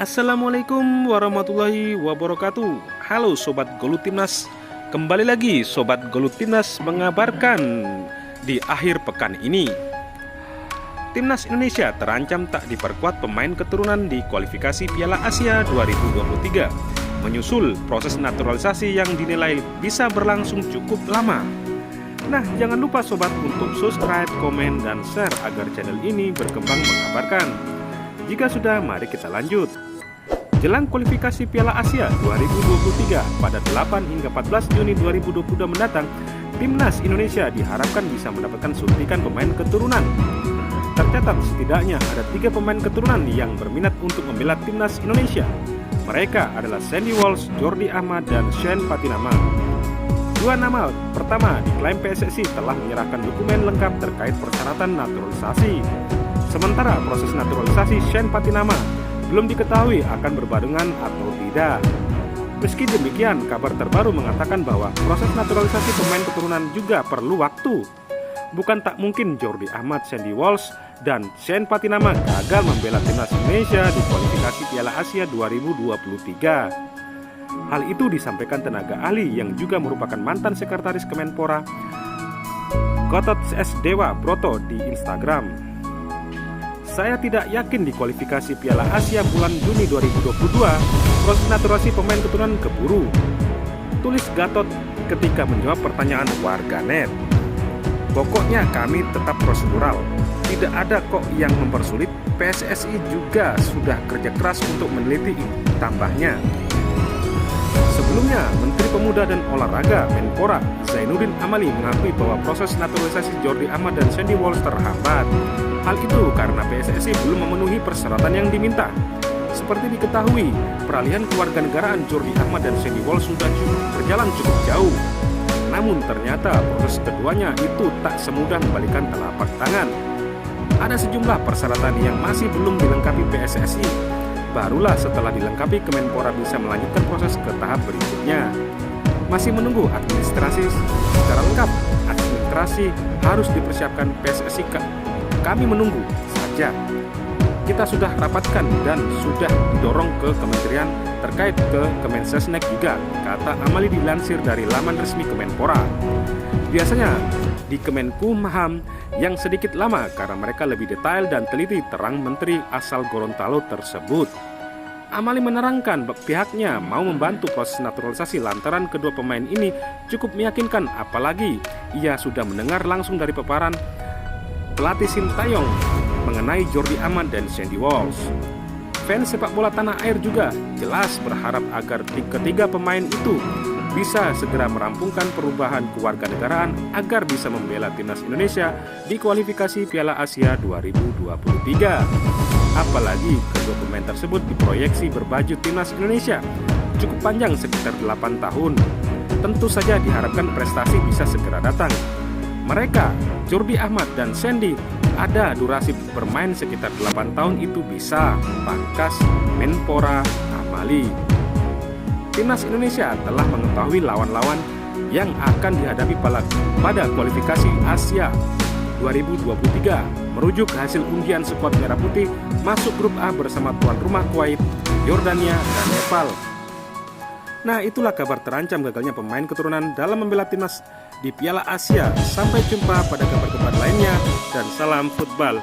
Assalamualaikum warahmatullahi wabarakatuh. Halo Sobat Golu Timnas. Kembali lagi Sobat Golu Timnas mengabarkan di akhir pekan ini Timnas Indonesia terancam tak diperkuat pemain keturunan di kualifikasi Piala Asia 2023 menyusul proses naturalisasi yang dinilai bisa berlangsung cukup lama. Nah, jangan lupa Sobat untuk subscribe, komen, dan share agar channel ini berkembang mengabarkan. Jika sudah, mari kita lanjut. Jelang kualifikasi Piala Asia 2023 pada 8 hingga 14 Juni 2022 mendatang, Timnas Indonesia diharapkan bisa mendapatkan suntikan pemain keturunan. Tercatat setidaknya ada 3 pemain keturunan yang berminat untuk membela Timnas Indonesia. Mereka adalah Sandy Walsh, Jordi Amat, dan Shane Patinama. 2 nama pertama diklaim PSSI telah menyerahkan dokumen lengkap terkait persyaratan naturalisasi. Sementara proses naturalisasi Shane Patinama belum diketahui akan berbarengan atau tidak. Meski demikian, kabar terbaru mengatakan bahwa proses naturalisasi pemain keturunan juga perlu waktu. Bukan tak mungkin Jordi Amat, Sandy Walsh, dan Shane Patinama gagal membela Timnas Indonesia di kualifikasi Piala Asia 2023. Hal itu disampaikan tenaga ahli yang juga merupakan mantan sekretaris Kemenpora, Gatot S. Dewa Broto di Instagram. Saya tidak yakin di kualifikasi Piala Asia bulan Juni 2022 proses naturalisasi pemain keturunan keburu, tulis Gatot ketika menjawab pertanyaan warganet. Pokoknya kami tetap prosedural, tidak ada kok yang mempersulit. PSSI juga sudah kerja keras untuk meneliti, tambahnya. Sebelumnya, Menteri Pemuda dan Olahraga Menpora Zainuddin Amali mengakui bahwa proses naturalisasi Jordi Amat dan Sandy Walsh terhambat. Hal itu karena PSSI belum memenuhi persyaratan yang diminta. Seperti diketahui, peralihan kewarganegaraan Jordi Amat dan Sandy Walsh sudah berjalan cukup jauh. Namun ternyata proses keduanya itu tak semudah membalikan telapak tangan. Ada sejumlah persyaratan yang masih belum dilengkapi PSSI. Barulah setelah dilengkapi Kemenpora bisa melanjutkan proses ke tahap berikutnya. Masih menunggu administrasi secara lengkap. Administrasi harus dipersiapkan PSSI. Kami menunggu saja. Kita sudah rapatkan dan sudah didorong ke kementerian terkait ke Kemensesnek juga, kata Amali dilansir dari laman resmi Kemenpora. Biasanya di Kemenkumham yang sedikit lama karena mereka lebih detail dan teliti, terang Menteri asal Gorontalo tersebut. Amali menerangkan pihaknya mau membantu proses naturalisasi lantaran kedua pemain ini cukup meyakinkan, apalagi ia sudah mendengar langsung dari paparan pelatih Sintayong mengenai Jordi Amat dan Sandy Walsh. Fans sepak bola tanah air juga jelas berharap agar ketiga pemain itu bisa segera merampungkan perubahan kewarganegaraan agar bisa membela Timnas Indonesia di kualifikasi Piala Asia 2023. Apalagi kedua pemain tersebut diproyeksi berbaju Timnas Indonesia cukup panjang sekitar 8 tahun. Tentu saja diharapkan prestasi bisa segera datang. Mereka, Jordi Amat dan Sandy, ada durasi bermain sekitar 8 tahun itu bisa, pangkas Menpora Amali. Timnas Indonesia telah mengetahui lawan-lawan yang akan dihadapi pada kualifikasi Asia 2023. Merujuk hasil undian skuad Merah Putih masuk grup A bersama tuan rumah Kuwait, Yordania, dan Nepal. Nah, itulah kabar terancam gagalnya pemain keturunan dalam membela Timnas di Piala Asia. Sampai jumpa pada kabar-kabar lainnya dan salam football.